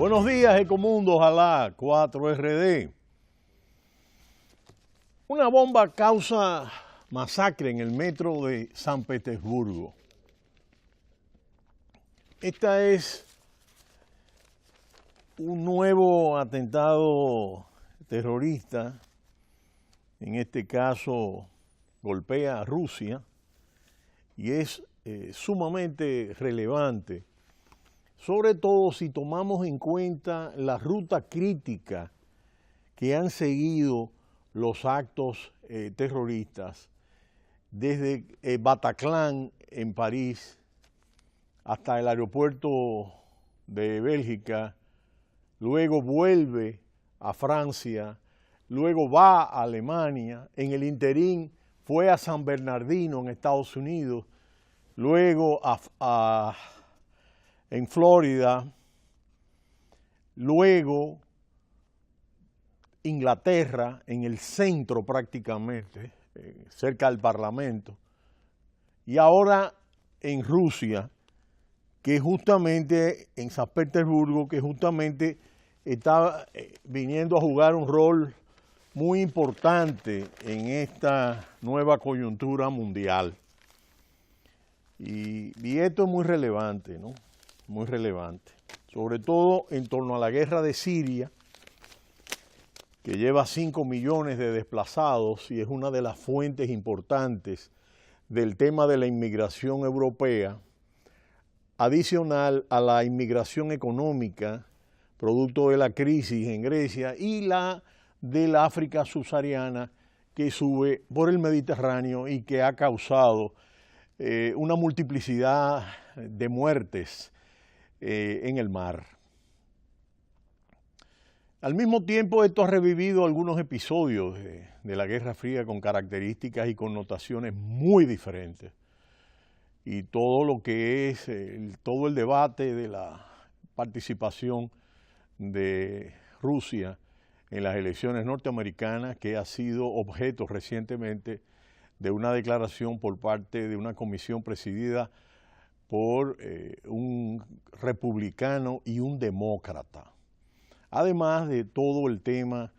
Buenos días, Ecomundo, ojalá 4RD. Una bomba causa masacre en el metro de San Petersburgo. Esta es un nuevo atentado terrorista, en este caso golpea a Rusia, y es sumamente relevante, sobre todo si tomamos en cuenta la ruta crítica que han seguido los actos terroristas desde Bataclan en París hasta el aeropuerto de Bélgica, luego vuelve a Francia, luego va a Alemania, en el interín fue a San Bernardino en Estados Unidos, luego en Florida, luego Inglaterra, en el centro prácticamente, cerca del Parlamento, y ahora en Rusia, que justamente en San Petersburgo, que justamente está viniendo a jugar un rol muy importante en esta nueva coyuntura mundial. Y esto es muy relevante, ¿no? Muy relevante, sobre todo en torno a la guerra de Siria, que lleva 5 millones de desplazados y es una de las fuentes importantes del tema de la inmigración europea, adicional a la inmigración económica, producto de la crisis en Grecia, y la del África subsahariana, que sube por el Mediterráneo y que ha causado una multiplicidad de muertes en el mar. Al mismo tiempo, esto ha revivido algunos episodios de la Guerra Fría con características y connotaciones muy diferentes. Y todo lo que es, todo el debate de la participación de Rusia en las elecciones norteamericanas, que ha sido objeto recientemente de una declaración por parte de una comisión presidida por un republicano y un demócrata. Además de todo el tema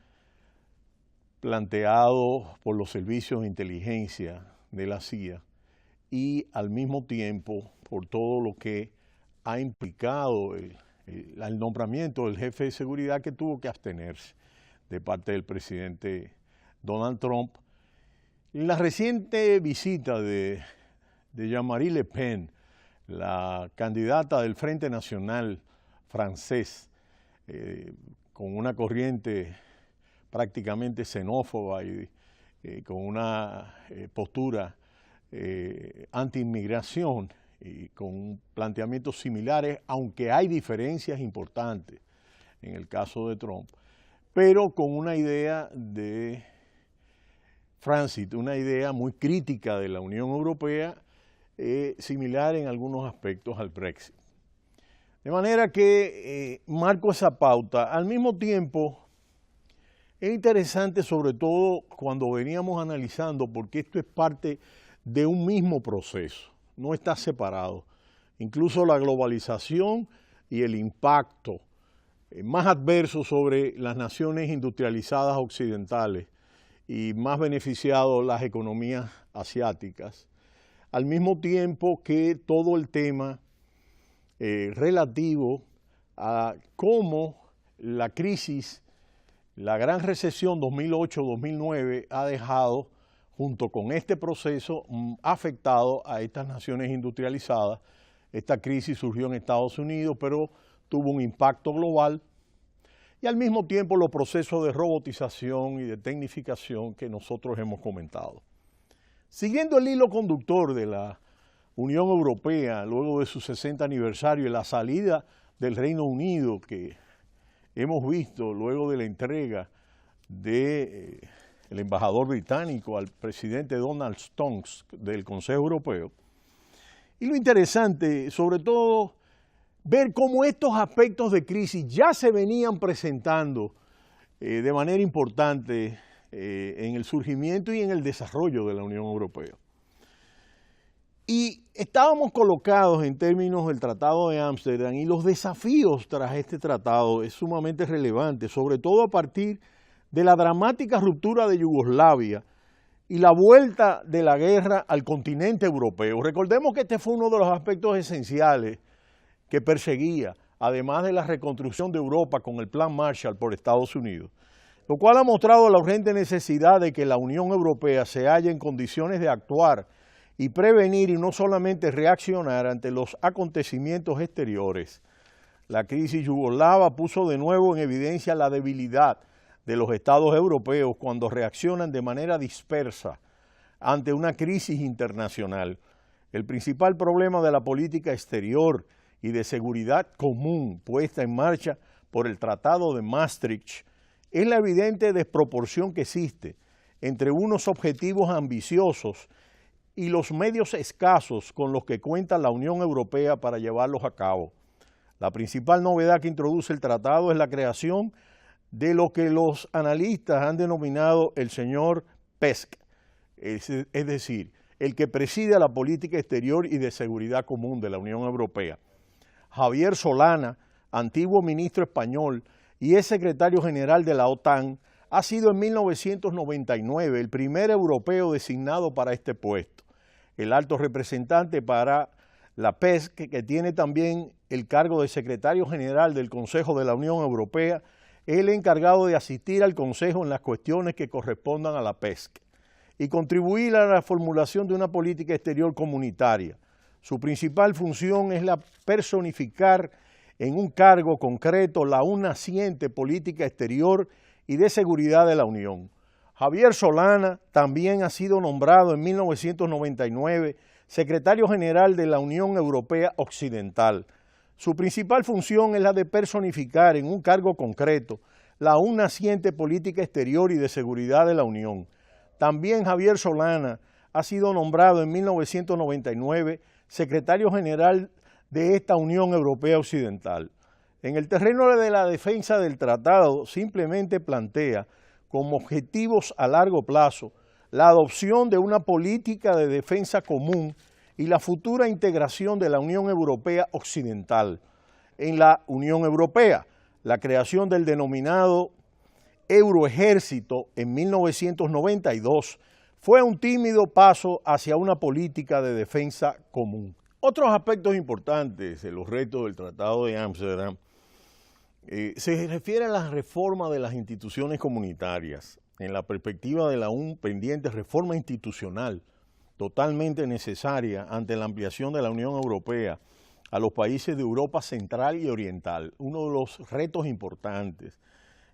planteado por los servicios de inteligencia de la CIA y al mismo tiempo por todo lo que ha implicado el nombramiento del jefe de seguridad, que tuvo que abstenerse de parte del presidente Donald Trump. En la reciente visita de Jean-Marie Le Pen, la candidata del Frente Nacional francés, con una corriente prácticamente xenófoba y con una postura anti-inmigración y con planteamientos similares, aunque hay diferencias importantes en el caso de Trump, pero con una idea de Frexit, una idea muy crítica de la Unión Europea, similar en algunos aspectos al Brexit. De manera que marco esa pauta. Al mismo tiempo, es interesante sobre todo cuando veníamos analizando, porque esto es parte de un mismo proceso, no está separado. Incluso la globalización y el impacto más adverso sobre las naciones industrializadas occidentales y más beneficiado las economías asiáticas, al mismo tiempo que todo el tema relativo a cómo la crisis, la gran recesión 2008-2009 ha dejado, junto con este proceso, afectado a estas naciones industrializadas. Esta crisis surgió en Estados Unidos, pero tuvo un impacto global, y al mismo tiempo los procesos de robotización y de tecnificación que nosotros hemos comentado. Siguiendo el hilo conductor de la Unión Europea, luego de su 60 aniversario y la salida del Reino Unido que hemos visto luego de la entrega del embajador británico al presidente Donald Tusk del Consejo Europeo. Y lo interesante, sobre todo, ver cómo estos aspectos de crisis ya se venían presentando de manera importante en el surgimiento y en el desarrollo de la Unión Europea. Y estábamos colocados en términos del Tratado de Ámsterdam y los desafíos tras este tratado es sumamente relevante, sobre todo a partir de la dramática ruptura de Yugoslavia y la vuelta de la guerra al continente europeo. Recordemos que este fue uno de los aspectos esenciales que perseguía, además de la reconstrucción de Europa con el Plan Marshall por Estados Unidos, lo cual ha mostrado la urgente necesidad de que la Unión Europea se halle en condiciones de actuar y prevenir y no solamente reaccionar ante los acontecimientos exteriores. La crisis yugoslava puso de nuevo en evidencia la debilidad de los estados europeos cuando reaccionan de manera dispersa ante una crisis internacional. El principal problema de la política exterior y de seguridad común puesta en marcha por el Tratado de Maastricht es la evidente desproporción que existe entre unos objetivos ambiciosos y los medios escasos con los que cuenta la Unión Europea para llevarlos a cabo. La principal novedad que introduce el tratado es la creación de lo que los analistas han denominado el señor PESC, es decir, el que preside la política exterior y de seguridad común de la Unión Europea. Javier Solana, antiguo ministro español y es secretario general de la OTAN, ha sido en 1999 el primer europeo designado para este puesto. El alto representante para la PESC, que tiene también el cargo de secretario general del Consejo de la Unión Europea, es el encargado de asistir al Consejo en las cuestiones que correspondan a la PESC y contribuir a la formulación de una política exterior comunitaria. Su principal función es la personificar en un cargo concreto la aún naciente política exterior y de seguridad de la Unión. Javier Solana también ha sido nombrado en 1999 secretario general de la Unión Europea Occidental. Su principal función es la de personificar en un cargo concreto la aún naciente política exterior y de seguridad de la Unión. También Javier Solana ha sido nombrado en 1999 secretario general de esta Unión Europea Occidental. En el terreno de la defensa del tratado simplemente plantea como objetivos a largo plazo la adopción de una política de defensa común y la futura integración de la Unión Europea Occidental en la Unión Europea, la creación del denominado Euroejército en 1992 fue un tímido paso hacia una política de defensa común. Otros aspectos importantes de los retos del Tratado de Ámsterdam se refiere a la reforma de las instituciones comunitarias en la perspectiva de la aún pendiente reforma institucional totalmente necesaria ante la ampliación de la Unión Europea a los países de Europa Central y Oriental, uno de los retos importantes.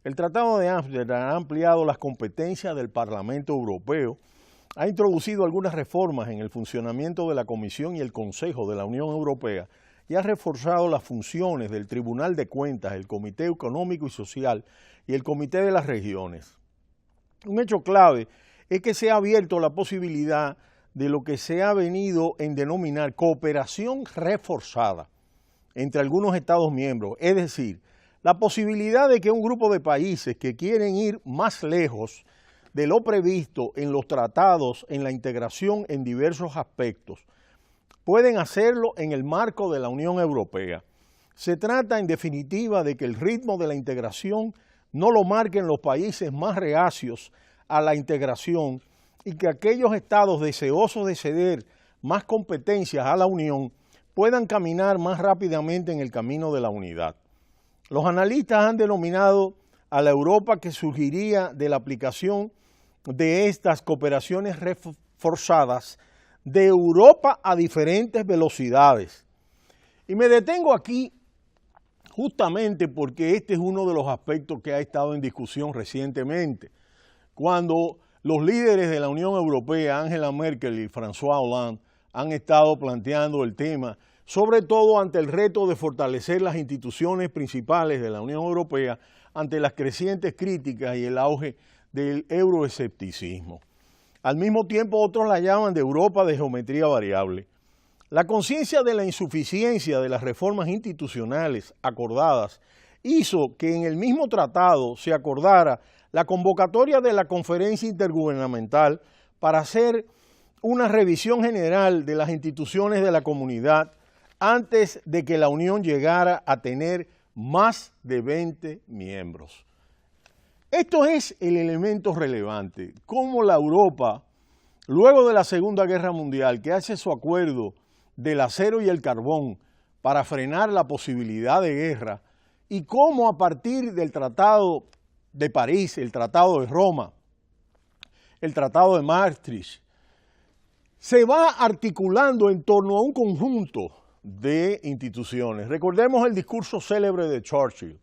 El Tratado de Ámsterdam ha ampliado las competencias del Parlamento Europeo, ha introducido algunas reformas en el funcionamiento de la Comisión y el Consejo de la Unión Europea y ha reforzado las funciones del Tribunal de Cuentas, el Comité Económico y Social y el Comité de las Regiones. Un hecho clave es que se ha abierto la posibilidad de lo que se ha venido en denominar cooperación reforzada entre algunos Estados miembros, es decir, la posibilidad de que un grupo de países que quieren ir más lejos de lo previsto en los tratados en la integración en diversos aspectos, pueden hacerlo en el marco de la Unión Europea. Se trata en definitiva de que el ritmo de la integración no lo marquen los países más reacios a la integración y que aquellos estados deseosos de ceder más competencias a la Unión puedan caminar más rápidamente en el camino de la unidad. Los analistas han denominado a la Europa que surgiría de la aplicación de estas cooperaciones reforzadas de Europa a diferentes velocidades. Y me detengo aquí justamente porque este es uno de los aspectos que ha estado en discusión recientemente, cuando los líderes de la Unión Europea, Angela Merkel y François Hollande, han estado planteando el tema, sobre todo ante el reto de fortalecer las instituciones principales de la Unión Europea ante las crecientes críticas y el auge del euroescepticismo. Al mismo tiempo, otros la llaman de Europa de geometría variable. La conciencia de la insuficiencia de las reformas institucionales acordadas hizo que en el mismo tratado se acordara la convocatoria de la Conferencia Intergubernamental para hacer una revisión general de las instituciones de la comunidad antes de que la Unión llegara a tener más de 20 miembros. Esto es el elemento relevante, cómo la Europa, luego de la Segunda Guerra Mundial, que hace su acuerdo del acero y el carbón para frenar la posibilidad de guerra, y cómo a partir del Tratado de París, el Tratado de Roma, el Tratado de Maastricht, se va articulando en torno a un conjunto de instituciones. Recordemos el discurso célebre de Churchill.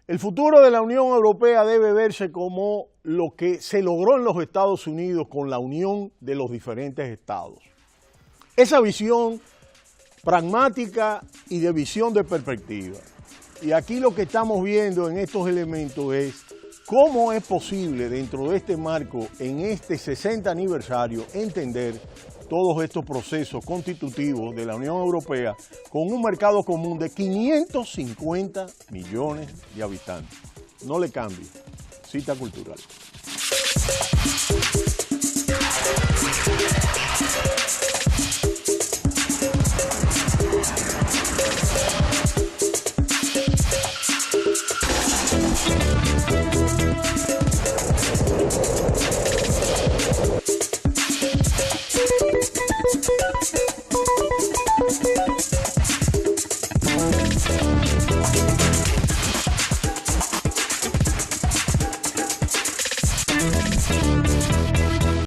El futuro de la Unión Europea debe verse como lo que se logró en los Estados Unidos con la unión de los diferentes estados. Esa visión pragmática y de visión de perspectiva. Y aquí lo que estamos viendo en estos elementos es cómo es posible dentro de este marco, en este 60 aniversario, entender todos estos procesos constitutivos de la Unión Europea con un mercado común de 550 millones de habitantes. No le cambie. Cita cultural.